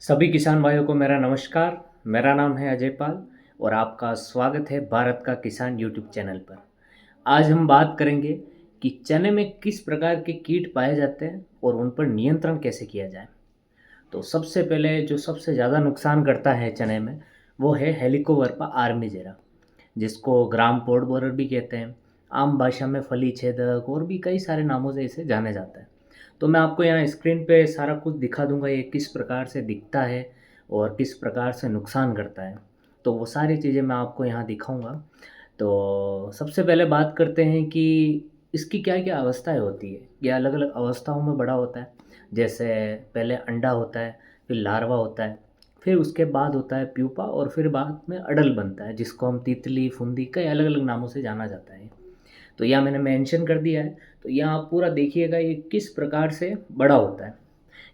सभी किसान भाइयों को मेरा नमस्कार। मेरा नाम है अजय पाल और आपका स्वागत है भारत का किसान यूट्यूब चैनल पर। आज हम बात करेंगे कि चने में किस प्रकार के कीट पाए जाते हैं और उन पर नियंत्रण कैसे किया जाए। तो सबसे पहले जो सबसे ज़्यादा नुकसान करता है चने में वो है हेलिकोवर्पा आर्मीजेरा, जिसको ग्राम पोर्ट बोरर भी कहते हैं। आम भाषा में फली छेदक और भी कई सारे नामों से इसे जाना जाता है। तो मैं आपको यहाँ स्क्रीन पे सारा कुछ दिखा दूंगा, ये किस प्रकार से दिखता है और किस प्रकार से नुकसान करता है। तो वो सारी चीज़ें मैं आपको यहाँ दिखाऊंगा। तो सबसे पहले बात करते हैं कि इसकी क्या क्या अवस्थाएं होती है। ये अलग अलग अवस्थाओं में बड़ा होता है। जैसे पहले अंडा होता है, फिर लार्वा होता है, फिर उसके बाद होता है प्यूपा और फिर बाद में अडल बनता है, जिसको हम तितली फुंदी कई अलग अलग नामों से जाना जाता है। तो यह मैंने मेंशन कर दिया है। तो यहाँ आप पूरा देखिएगा ये किस प्रकार से बड़ा होता है।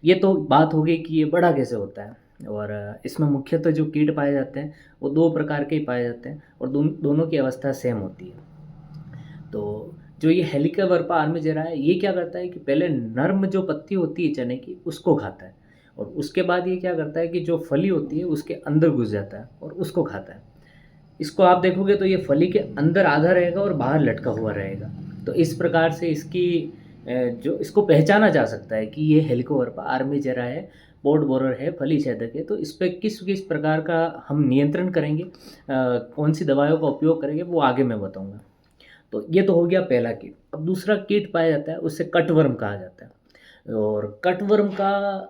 ये तो बात होगी कि ये बड़ा कैसे होता है। और इसमें मुख्यतः जो कीट पाए जाते हैं वो दो प्रकार के ही पाए जाते हैं और दोनों की अवस्था सेम होती है। तो जो ये हेलिकोवर्पा आर्मीजेरा है, ये क्या करता है कि पहले नर्म जो पत्ती होती है चने की उसको खाता है और उसके बाद ये क्या करता है कि जो फली होती है उसके अंदर घुस जाता है और उसको खाता है। इसको आप देखोगे तो ये फली के अंदर आधा रहेगा और बाहर लटका हुआ रहेगा। तो इस प्रकार से इसकी जो इसको पहचाना जा सकता है कि ये हेलिकोवर्पा आर्मीजेरा है, पोर्ट बोरर है, फली छेदक है। तो इस पे किस किस प्रकार का हम नियंत्रण करेंगे, कौन सी दवाइयों का उपयोग करेंगे, वो आगे मैं बताऊंगा। तो ये तो हो गया पहला कीट। अब दूसरा कीट पाया जाता है, उससे कटवर्म कहा जाता है। और कटवर्म का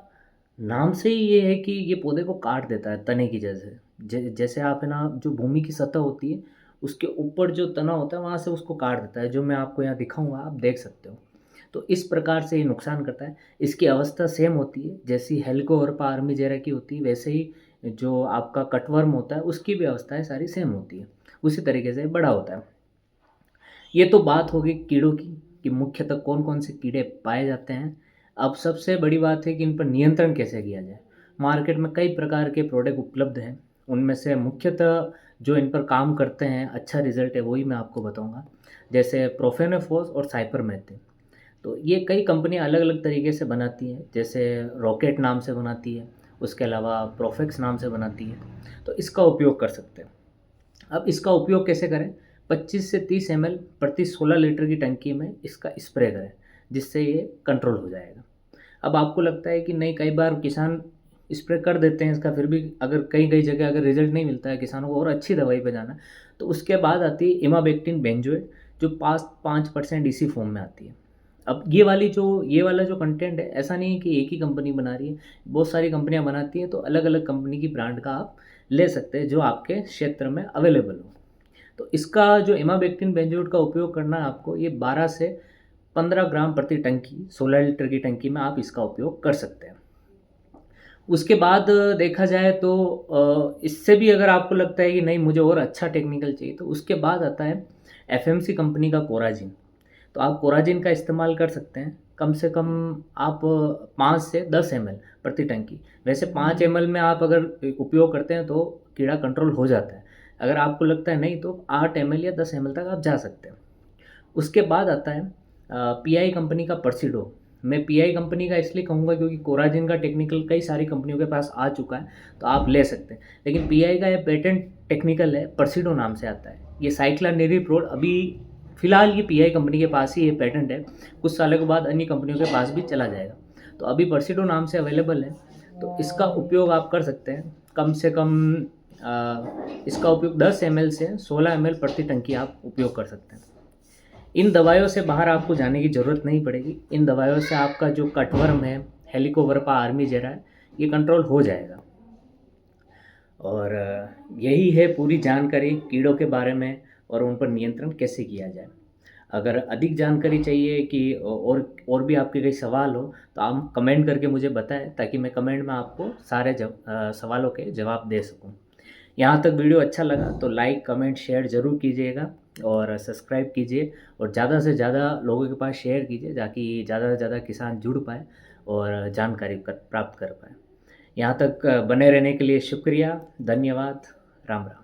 नाम से ही ये है कि ये पौधे को काट देता है तने की जैसे। जैसे आप है ना, जो भूमि की सतह होती है उसके ऊपर जो तना होता है वहाँ से उसको काट देता है, जो मैं आपको यहाँ दिखाऊंगा, आप देख सकते हो। तो इस प्रकार से ये नुकसान करता है। इसकी अवस्था सेम होती है, जैसी हेलिकोवर्पा आर्मीजेरा की होती है वैसे ही जो आपका कटवर्म होता है उसकी भी अवस्थाएं सारी सेम होती है। उसी तरीके से बड़ा होता है। ये तो बात होगी कीड़ों की कि मुख्यतः कौन कौन से कीड़े पाए जाते हैं। अब सबसे बड़ी बात है कि इन पर नियंत्रण कैसे किया जाए। मार्केट में कई प्रकार के प्रोडक्ट उपलब्ध हैं, उनमें से मुख्यतः जो इन पर काम करते हैं, अच्छा रिजल्ट है, वही मैं आपको बताऊंगा। जैसे प्रोफेनोफॉस और साइपरमेथ्रिन। तो ये कई कंपनियां अलग अलग तरीके से बनाती हैं, जैसे रॉकेट नाम से बनाती है, उसके अलावा प्रोफेक्स नाम से बनाती है। तो इसका उपयोग कर सकते हैं। अब इसका उपयोग कैसे करें। 25 से 30 ml प्रति 16 लीटर की टंकी में इसका स्प्रे करें, जिससे ये कंट्रोल हो जाएगा। अब आपको लगता है कि नहीं, कई बार किसान स्प्रे कर देते हैं इसका, फिर भी अगर कई कई जगह अगर रिजल्ट नहीं मिलता है किसानों को और अच्छी दवाई पे जाना, तो उसके बाद आती है इमाबेक्टिन बेंजोएट, जो 5% इसी फॉर्म में आती है। अब ये वाला जो कंटेंट है, ऐसा नहीं है कि एक ही कंपनी बना रही है, बहुत सारी कंपनियां बनाती हैं। तो अलग अलग कंपनी की ब्रांड का आप ले सकते हैं जो आपके क्षेत्र में अवेलेबल हो। तो इसका जो इमाबेक्टिन बेंजोएट का उपयोग करना है आपको, ये 12 से 15 ग्राम प्रति टंकी, 16 लीटर की टंकी में आप इसका उपयोग कर सकते हैं। उसके बाद देखा जाए तो इससे भी अगर आपको लगता है कि नहीं मुझे और अच्छा टेक्निकल चाहिए, तो उसके बाद आता है एफएमसी कंपनी का कोराजिन। तो आप कोराजिन का इस्तेमाल कर सकते हैं। कम से कम आप 5 से 10 ml प्रति टंकी। वैसे 5 ml में आप अगर उपयोग करते हैं तो कीड़ा कंट्रोल हो जाता है। अगर आपको लगता है नहीं, तो 8 ml या 10 ml तक आप जा सकते हैं। उसके बाद आता है पीआई कंपनी का पर्सिडो। मैं पीआई कंपनी का इसलिए कहूँगा क्योंकि कोराजिन का टेक्निकल कई सारी कंपनियों के पास आ चुका है, तो आप ले सकते हैं। लेकिन पीआई का ये पेटेंट टेक्निकल है, पर्सिडो नाम से आता है। ये साइक्लानेरिप्रोल अभी फिलहाल ये पीआई कंपनी के पास ही ये पेटेंट है। कुछ सालों के बाद अन्य कंपनियों के पास भी चला जाएगा। तो अभी पर्सिडो नाम से अवेलेबल है, तो इसका उपयोग आप कर सकते हैं। कम से कम इसका उपयोग 10 ml से 16 ml प्रति टंकी आप उपयोग कर सकते हैं। इन दवाइयों से बाहर आपको जाने की ज़रूरत नहीं पड़ेगी। इन दवाइयों से आपका जो कटवर्म है, हेलिकोवर्पा आर्मीजेरा है, ये कंट्रोल हो जाएगा। और यही है पूरी जानकारी कीड़ों के बारे में और उन पर नियंत्रण कैसे किया जाए। अगर अधिक जानकारी चाहिए कि और भी आपके कई सवाल हो, तो आप कमेंट करके मुझे बताएं, ताकि मैं कमेंट में आपको सारे सवालों के जवाब दे सकूं। यहाँ तक वीडियो अच्छा लगा तो लाइक कमेंट शेयर ज़रूर कीजिएगा और सब्सक्राइब कीजिए और ज़्यादा से ज़्यादा लोगों के पास शेयर कीजिए, ताकि ज़्यादा से ज़्यादा किसान जुड़ पाए और जानकारी प्राप्त कर पाए। यहाँ तक बने रहने के लिए शुक्रिया, धन्यवाद, राम राम।